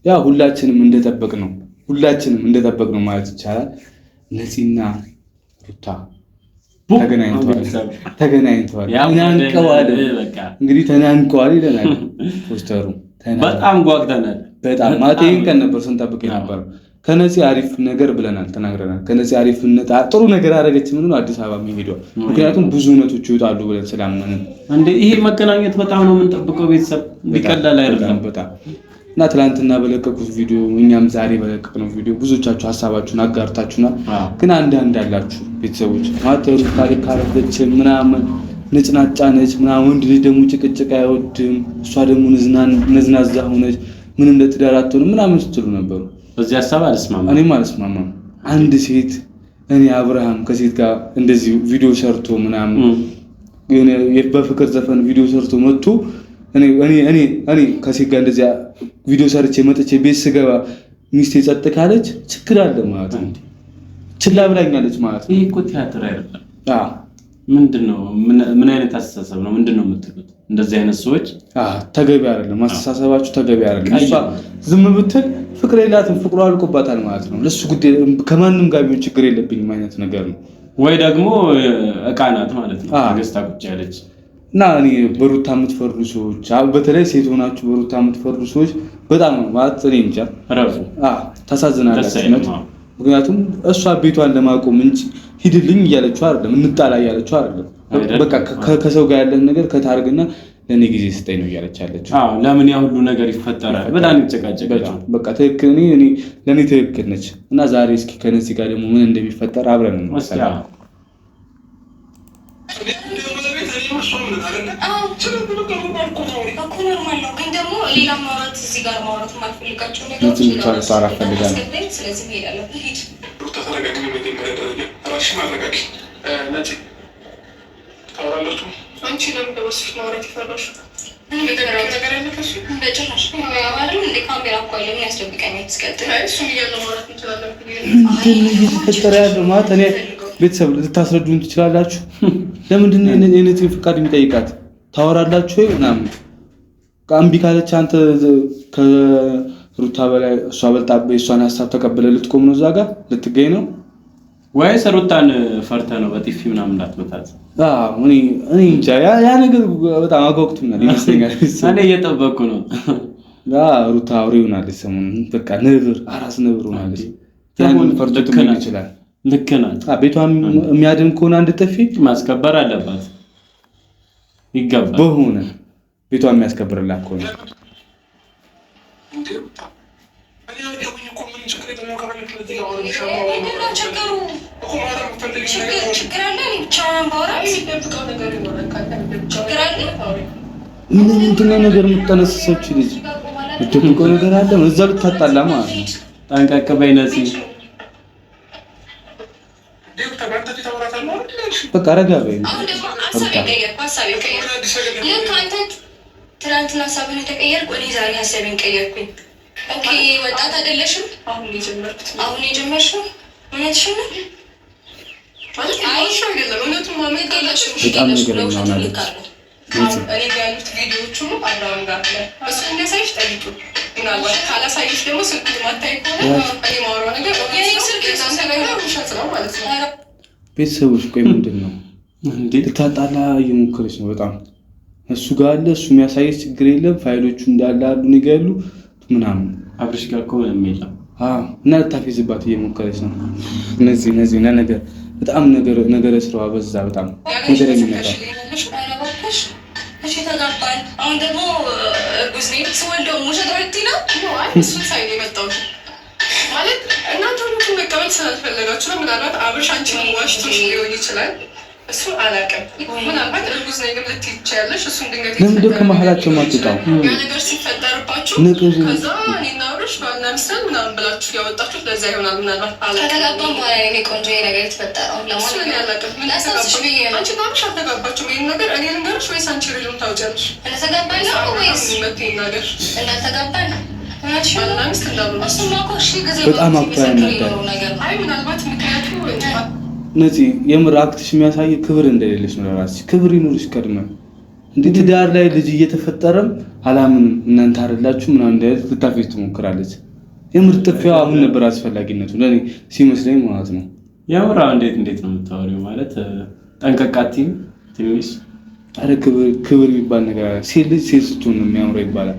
ያ ሁላችንም እንደጠበቅነው ማለት ይቻላል። ነፂና ሩታ ተገናኝተዋል። እንግዲህ ተናንቀዋል ይለናል ፖስተሩ። በጣም ጓግተናል። በጣም ማቴን ቀን ነበር ስንጠብቅ ነበር። ከነፂ አሪፍ ነገር ብለናል፣ ተናግረናል። ከነፂ አሪፍነት ጥሩ ነገር አደረገች ምን አዲስ አበባ የሚሄደው ምክንያቱም ብዙ እውነቶች ይወጣሉ ብለን ስላመንን እንዴ። ይሄ መገናኘት በጣም ነው የምንጠብቀው። ቤተሰብ ቢቀላል አይደለም በጣም እና ትላንትና በለቀቁት ቪዲዮ እኛም ዛሬ በለቀቅነው ቪዲዮ ብዙዎቻችሁ ሀሳባችሁን አጋርታችሁናል። ግን አንዳንድ ያላችሁ ቤተሰቦች ማተሩ ታሪክ ካረገች ምናምን ነጭናጫ ነች ምናምን፣ ወንድ ልጅ ደግሞ ጭቅጭቅ አይወድም፣ እሷ ደግሞ ነዝናዛ ሆነች፣ ምንም ለትዳር አትሆንም ምናምን ስትሉ ነበሩ። በዚህ ሀሳብ አልስማማም። እኔም አልስማማም። አንድ ሴት እኔ አብርሃም ከሴት ጋር እንደዚህ ቪዲዮ ሰርቶ ምናምን በፍቅር ዘፈን ቪዲዮ ሰርቶ መጥቶ እኔ ከሴት ጋር እንደዚህ ቪዲዮ ሰርቼ መጥቼ ቤት ስገባ ሚስቴ ጸጥ ካለች ችግር አለ ማለት ነው። ችላ ብላኛለች ማለት ነው። ይሄ እኮ ቲያትር አይደለም። ምንድነው? ምን አይነት አስተሳሰብ ነው? ምንድነው የምትሉት? እንደዚህ አይነት ሰዎች ተገቢ አይደለም። አስተሳሰባችሁ ተገቢ አይደለም። እሷ ዝም ብትል ፍቅር የላትም፣ ፍቅሯ አልቆባታል ማለት ነው። ለሱ ጉዳይ ከማንም ጋር ቢሆን ችግር የለብኝም አይነት ነገር ነው። ወይ ደግሞ ዕቃ ናት ማለት ነው። ገዝታ ቁጭ ያለች እና እኔ በሩታ የምትፈርዱ ሰዎች በተለይ ሴት ሆናችሁ በሩታ የምትፈርዱ ሰዎች በጣም ነው ማለት እኔ እንጃ ታሳዝናላችሁ። ምክንያቱም እሷ ቤቷን ለማቆም እንጂ ሂድልኝ እያለችው አይደለም፣ እንጣላ እያለችው አይደለም። በቃ ከሰው ጋር ያለን ነገር ከታርግና ለኔ ጊዜ ስጠኝ ነው እያለች ያለችው። ለምን ያ ሁሉ ነገር ይፈጠራል? በጣም ይጨቃጨቃቸው። በቃ ትክክል ለኔ ትክክል ነች። እና ዛሬ እስኪ ከነዚህ ጋር ደግሞ ምን እንደሚፈጠር አብረን እንመሰላለን። ቤተሰብ ልታስረዱን ትችላላችሁ? ለምንድን ነው የነፂን ፍቃድ የሚጠይቃት? ታወራላችሁ ወይ ምናምን? እምቢ ካለች አንተ ከሩታ በላይ እሷ በልጣብህ እሷን ሀሳብ ተቀብለህ ልትቆም ነው? እዛ ጋር ልትገኝ ነው ወይስ ሩታን ፈርተህ ነው በጥፊ ምናምን እንዳትመታት? እኔ እንጃ። ያ ነገር በጣም አጓጉቶኛል ይመስለኛል። እኔ እየጠበቅኩ ነው። ሩታ አውሬ ሆናለች ሰሞኑን። በቃ አራስ ነብር ሆናለች። ያን ፈርቶት ምን ይችላል? ልክ ናት። ቤቷን የሚያድን ከሆነ አንድ ጥፊ ማስከበር አለባት። ይገባል በሆነ ቤቷን የሚያስከብርላት ከሆነ ምንድን ነው ነገር የምትጠነስሰች ልጅ የምትደብቀው ነገር አለ። እዛ ልታጣላ ማለት ነው። ጠንቀቅ በይ ነፂ። በቃ ረጋ በይ። ትናንትና ሀሳብን የተቀየርኩ እኔ ዛሬ ሀሳቤን ቀየርኩኝ። ኦኬ ወጣት አይደለሽም? አሁን የጀመርሽው እውነትሽን ነው? በጣም ነገረኛ ሆናለች። እኔ ያሉት ቪዲዮዎቹ አብራም ጋር እሱ የሚያሳይሽ ጠይቁ። ምናልባት ካላሳይሽ ደግሞ ስልክ ማታይ ከሆነ እኔ ማውራው ነገር ስልክ ውሸት ነው ማለት ነው። ቤተሰቦች ቆይ ምንድን ነው ልታጣላ እየሞከረች ነው በጣም። እሱ ጋር አለ፣ እሱ የሚያሳይሽ ችግር የለም፣ ፋይሎቹ እንዳለ አሉ እኔ ጋር ያሉ ምናምን። አብርሽ ጋር እኮ ምንም የለም እና ልታፌዝባት እየሞከረች ነው። እነዚህ ነገር በጣም ነገረ ስራዋ በዛ በጣም ነገር የሚመጣ ተጋባን። አሁን ደግሞ እርጉዝ ነኝ። ስወልደው ውሸት ረቲ ነው እሱን ሳይ ነው የመጣሁት ማለት እናንተ ሁሉም መቀበል ስላልፈለጋችሁ ነው። ምናልባት አብርሽ አንቺን ዋሽቶሽ ሊሆን ይችላል። እሱን አላውቅም። ምናልባት እርጉዝ ነኝ ልትይ ትችያለሽ። እሱን ድንገት ለምንድን ከመሀላቸው ማትወጣው ያ ነገር ሲፈጠርባችሁ ከዛ እኔና አብርሽ ባልና ሚስት ምናምን ብላችሁ ያወጣችሁት ለዛ ይሆናል። ምናልባት ከተጋባን በኋላ እኔ ቆንጆ ነገር የተፈጠረው ለማለት ያላቀም ምን አሳስሽ ብዬ ነው። አንቺ አብርሽ አልተጋባችሁም። ይሄን ነገር እኔ ልንገርሽ ወይስ አንቺ ልጅም ታውቂያለሽ? እንደተጋባን ነው ወይስ መጥተኝ ነገር እንዳልተጋባን ባልና ሚስት እንዳሉ ነው። እሱማ እኮ እሺ ጊዜ በጣም አባይ ነገር አይ ምናልባት ምክንያቱ ነፂ የምር አክትሽ የሚያሳይ ክብር እንደሌለሽ ነው። ለራስሽ ክብር ይኑርሽ። ቀድመ እንዴ ትዳር ላይ ልጅ እየተፈጠረም አላምንም እናንተ አይደላችሁ ምናምን እንደዚህ ልታፈስ ትሞክራለች። የምር ጥፊያው አሁን ነበር አስፈላጊነቱ ለኔ ሲመስለኝ ማለት ነው። ያውራ እንዴት ነው የምታወሪው? ማለት ጠንቀቃቲም ትንሽ አረ ክብር የሚባል ነገር ሴት ልጅ ሴት ስትሆን ነው የሚያምረው ይባላል።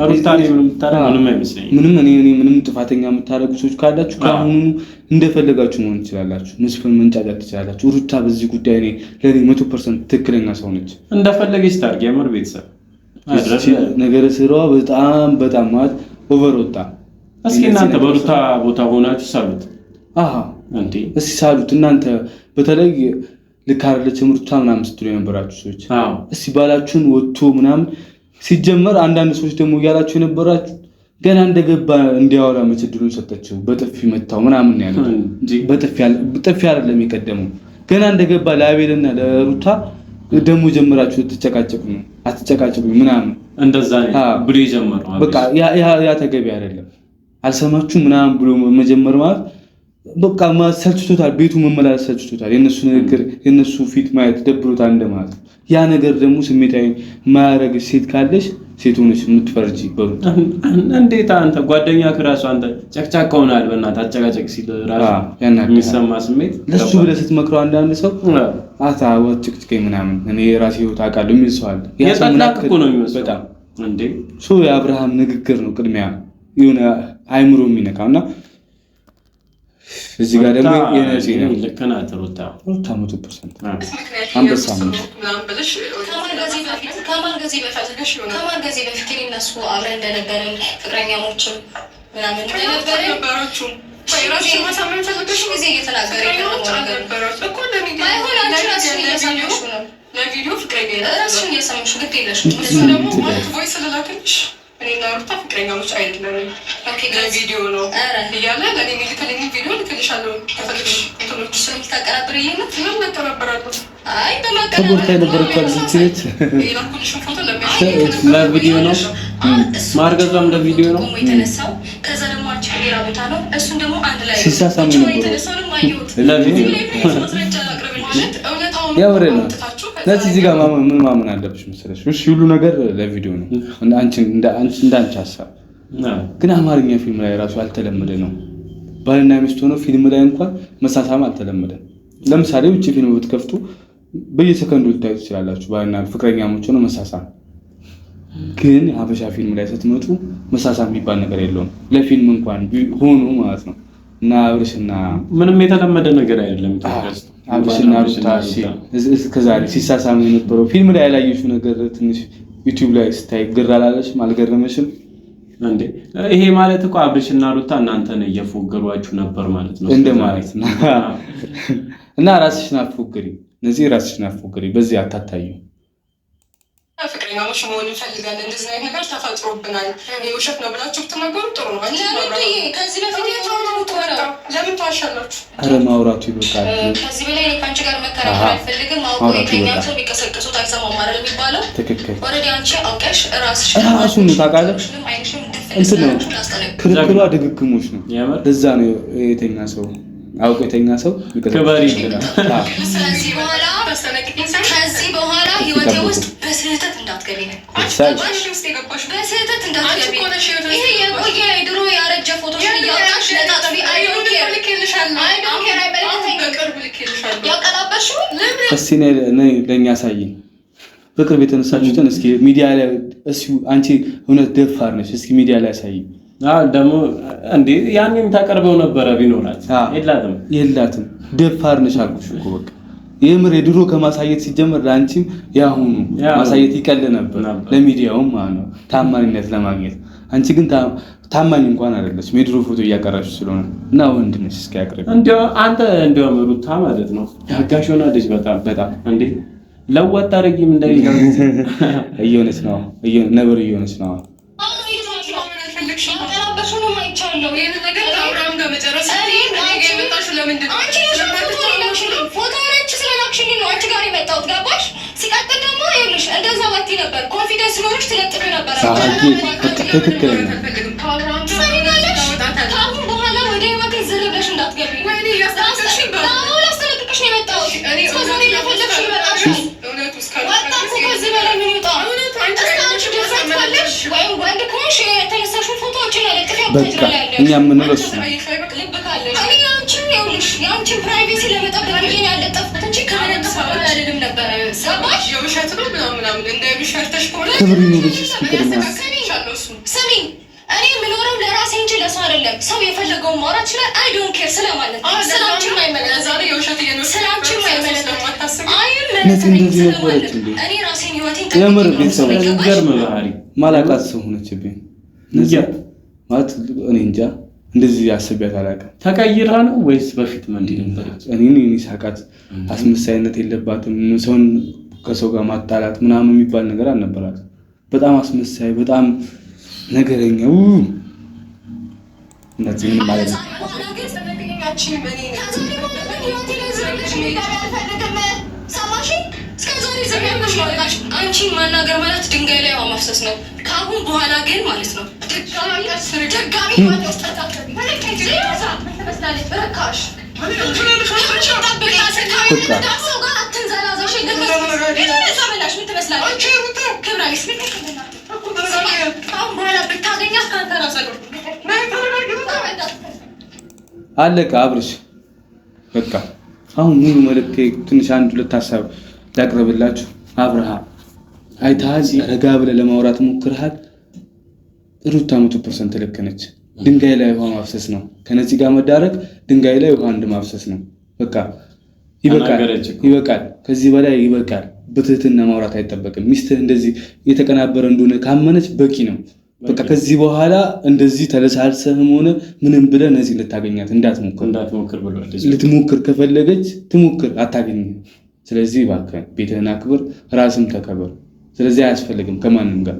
ሩታኔ ምንም ታረጋ ምንም አይመስለኝም። ምንም ጥፋተኛ የምታረጉ ሰዎች ካላችሁ ካሁኑ እንደፈለጋችሁ መሆን ትችላላችሁ። መስፈን መንጫጫት ትችላላችሁ። ሩታ በዚህ ጉዳይ ለኔ 100% ትክክለኛ ሰው ነች። እንደፈለገች ታርግ። የምር ቤተሰብ ነገረ ስራዋ በጣም ማለት ኦቨር ወጣ። እስኪ እናንተ በሩታ ቦታ ሆናችሁ ሳሉት እንዴ እስኪ ሳሉት እናንተ በተለይ ልክ አይደለችም ሩታ ምናምን ስትሉ የነበራችሁ ሰዎች እስኪ ባላችሁን ወጥቶ ምናምን ሲጀመር አንዳንድ ሰዎች ደግሞ እያላችሁ የነበራችሁ ገና እንደገባ እንዲያወራ መችድሉን ሰጠችው በጥፊ መታው ምናምን ያለው በጥፊ አይደለም የቀደመው ገና እንደገባ ለአቤልና ለሩታ ደሞ ጀምራችሁ አትጨቃጨቁ ምናምን እንደዛ ነው ብሎ ይጀምራል። በቃ ያ ተገቢ አይደለም። አልሰማችሁ ምናምን ብሎ መጀመር ማለት በቃ ማሰልችቶታል። ቤቱ መመላለስ ሰልችቶታል። የነሱ ንግግር የነሱ ፊት ማየት ደብሮታል እንደማለት። ያ ነገር ደግሞ ስሜታዊ ማያረግ ሴት ካለሽ ሴት ሆነሽ የምትፈርጂ በሩት እንዴት አንተ ጓደኛ ከራሱ አንተ ጨቅጫቃ ሆናል በእናትህ አጨቃጨቅ ሲል ራሱ የሚሰማ ስሜት ለሱ ብለህ ስትመክረው አንዳንድ ሰው ጭቅጭቀኝ ምናምን እኔ ራሴ ህይወት አውቃለሁ የሚል ሰው አለ። ያ ሰው እኮ ነው የሚመስለው በጣም እንዴ የአብርሃም ንግግር ነው ቅድሚያ የሆነ አይምሮ የሚነካውና እዚህ ጋር ደግሞ የነዚህ ነው ለከናት ሩታ 100% አንበሳ ነው ከማን ገዜ በፊት እነሱ አብረን እንደነበረን ፍቅረኛሞችም ምናምን እንደነበረን ራሱ ማሳመን ፈልገሽ ጊዜ እየተናገረ እኮ ለቪዲዮ ፍቅረኛ ራሱን እየሰማሽ ግድ የለሽም። እሱ ደግሞ ቮይስ ልላክልሽ እኔና ሩታ ፍቅረኛሞች አይደለም ቪዲዮ ነው እያለ ለእኔ የሚልክልኝ ቪዲዮ ልክልሻለሁ። ከፈልግሽ እንትኖች ስለምታቀራብር ይሄነት ምን መቀራበራለሁ ከቦርታ የነበረችው ልጅ የላኩልሽን ፎቶ ለቪዲዮ ነው ማርገዟም ለቪዲዮ ነው የተነሳው። ከዛ ደግሞ አንቺ ሌላ ቦታ ነው እሱን ደግሞ አንድ ላይ ሲሳሳሙ ነው የተነሳውንም አየሁት ለቪዲዮ ማስረጃ ላቅርብ ማለት እውነታውን ያወሬ ነው። ለዚህ እዚህ ጋር ምን ማመን አለብሽ መሰለሽ? እሺ ሁሉ ነገር ለቪዲዮ ነው እንዳንቺ ሀሳብ ግን አማርኛ ፊልም ላይ ራሱ ያልተለመደ ነው። ባልና ሚስት ሆነው ፊልም ላይ እንኳን መሳሳም አልተለመደም። ለምሳሌ ውጪ ፊልም ብትከፍቱ በየሰከንዱ ልታዩ ትችላላችሁ ባልና ፍቅረኛሞች ሆነው መሳሳም። ግን ሀበሻ ፊልም ላይ ስትመጡ መሳሳም የሚባል ነገር የለውም ለፊልም እንኳን ሆኖ ማለት ነው። እና አብርሽና ምንም የተለመደ ነገር አይደለም። አብርሽና ሩታ እስከዛሬ ሲሳሳሙ የነበረው ፊልም ላይ ያላየሽው ነገር ትንሽ ዩቲዩብ ላይ ስታይ ግር አላለሽም? አልገረመሽም እንዴ? ይሄ ማለት እኮ አብርሽና ሩታ እናንተን እየፎገሯችሁ ነበር ማለት ነው እንደማለት ነው። እና ራስሽን አትፎግሪ፣ እነዚህ ራስሽን አትፎግሪ፣ በዚህ አታታዩ። ፍቅረኛሞች መሆን እንፈልጋለን እንደዚህ አይነት ነገር ተፈጥሮብናል። ውሸት ነው ብላችሁ ብትናገሩ ጥሩ ነው። ከዚህ በፊት ለምን ተዋሻላችሁ? ኧረ ማውራቱ ይበቃል። ከዚህ በላይ ከአንቺ ጋር መከራከር አልፈልግም። አውቆ የተኛም ሰው የሚቀሰቅሱት አይሰማም አይደል የሚባለው? ትክክል። ወረዲ አንቺ አውቀሽ ራሱን ታውቃለች። እንትን ነው ክርክሯ ድግግሞች ነው። እዛ ነው የተኛ ሰው አውቆ የተኛ ሰው ክበር ይችላል። ከዚህ በኋላ ህይወቴ ውስጥ በስህተት እንዳትገቢ ነው። በስህተት እንዳትገቢ። ይሄ የቆየ ድሮ ያረጀ ፎቶሽን እያወጣሽ ለጣጥፊ ያቀላበሽው እስኪ ለእኛ አሳይን። በቅርብ የተነሳችሁትን እስኪ ሚዲያ ላይ እስኪ አንቺ እውነት ደፋር ነሽ፣ እስኪ ሚዲያ ላይ አሳይን። ደግሞ እንዴ ያንንም ታቀርበው ነበረ ቢኖራት የላትም። ደፋር ነሽ አልኩሽ እኮ በቃ የምር የድሮ ከማሳየት ሲጀመር ለአንቺም ያሁኑ ማሳየት ይቀል ነበር ለሚዲያውም ማለት ነው ታማኝነት ለማግኘት። አንቺ ግን ታማኝ እንኳን አይደለሽ የድሮ ፎቶ እያቀረብሽ ስለሆነ እና ወንድ ነሽ እስኪ ያቅርብ። አንተ እንደውም ሩታ ማለት ነው ያጋሽ ሆናለች በጣም እንዴ ለወጣ አረጊም እንደሚጋር እየሆነች ነው ነብር እየሆነች ነው። ሲቀጥል ደግሞ ይኸውልሽ እንደዛ ባቲ ነበር ኮንፊደንስ ኖሮሽ ትለጥፊ ነበር። ትክክለኛ ከአሁን በኋላ ወደ ህይወቴ ዝር ብለሽ እንዳትገቢ። ላስጠነቅቅሽ ነው የመጣሁት። እስከዛሬ ለፈለግሽ ይመጣሽ ወጣ እኮ ከዚህ በላይ ምን ወይም ወንድ ከሆንሽ የተነሳሽውን ፎቶዎችን ለጥፊያ በቃ እኛ የምንለው እሱ ነው። የአንቺን ፕራይቬሲ ለመጠበቅ ብዬ ያለጠፍኩት እንጂ ከመነቀሳት አይደለም ነበረ። ሰማሽ? የውሸት ነው ምናምን እንደሚሸርተሽ ከሆነ ክብር ይኑርሽ። እስኪ ቅድሚያ ስሚ፣ እኔ የምኖረው ለራሴ እንጂ ለሰው አይደለም። ሰው የፈለገውን ማውራት ይችላል። አይ ዶንት ኬር ስለማለት ስላንቺ ማይመለከት ስላንቺ ማይመለከት እንደዚህ ነበረች እንዴ? እኔ ራሴን ህይወቴን የምር ቤተሰቦች ገርም ባህሪ ማላቃት ሰው ሆነችብኝ። ማለት እኔ እንጃ እንደዚህ አስቤያት አላውቅም። ተቀይራ ነው ወይስ በፊት ምንድን ነበረች? እኔ ሳቃት አስመሳይነት የለባትም። ሰውን ከሰው ጋር ማጣላት ምናምን የሚባል ነገር አልነበራትም። በጣም አስመሳይ፣ በጣም ነገረኛ እንደዚህ ምን ማለት ነው? አንቺን ማናገር ማለት ድንጋይ ላይ ማፍሰስ ነው። ከአሁን በኋላ ግን ማለት ነው አለቀ። አብርሽ በቃ አሁን ሙሉ መልእክቴ ትንሽ አንድ ሁለት ሀሳብ ላቅርብላችሁ። አብርሃም አይተሃል፣ ረጋ ብለህ ለማውራት ሞክረሃል። ሩታ 100% ልክ ነች። ድንጋይ ላይ ውሃ ማፍሰስ ነው። ከነዚህ ጋር መዳረግ ድንጋይ ላይ ውሃ እንደማፍሰስ ነው። በቃ ይበቃል። ከዚህ በላይ ይበቃል። በትህትና ማውራት አይጠበቅም። ሚስትህ እንደዚህ የተቀናበረ እንደሆነ ካመነች በቂ ነው። በቃ ከዚህ በኋላ እንደዚህ ተለሳልሰህም ሆነ ምንም ብለህ ነዚህ ልታገኛት እንዳትሞክር ብሏል። ልትሞክር ከፈለገች ትሞክር፣ አታገኝም። ስለዚህ እባክህ ቤትህን አክብር፣ ራስን ተከበር። ስለዚህ አያስፈልግም ከማንም ጋር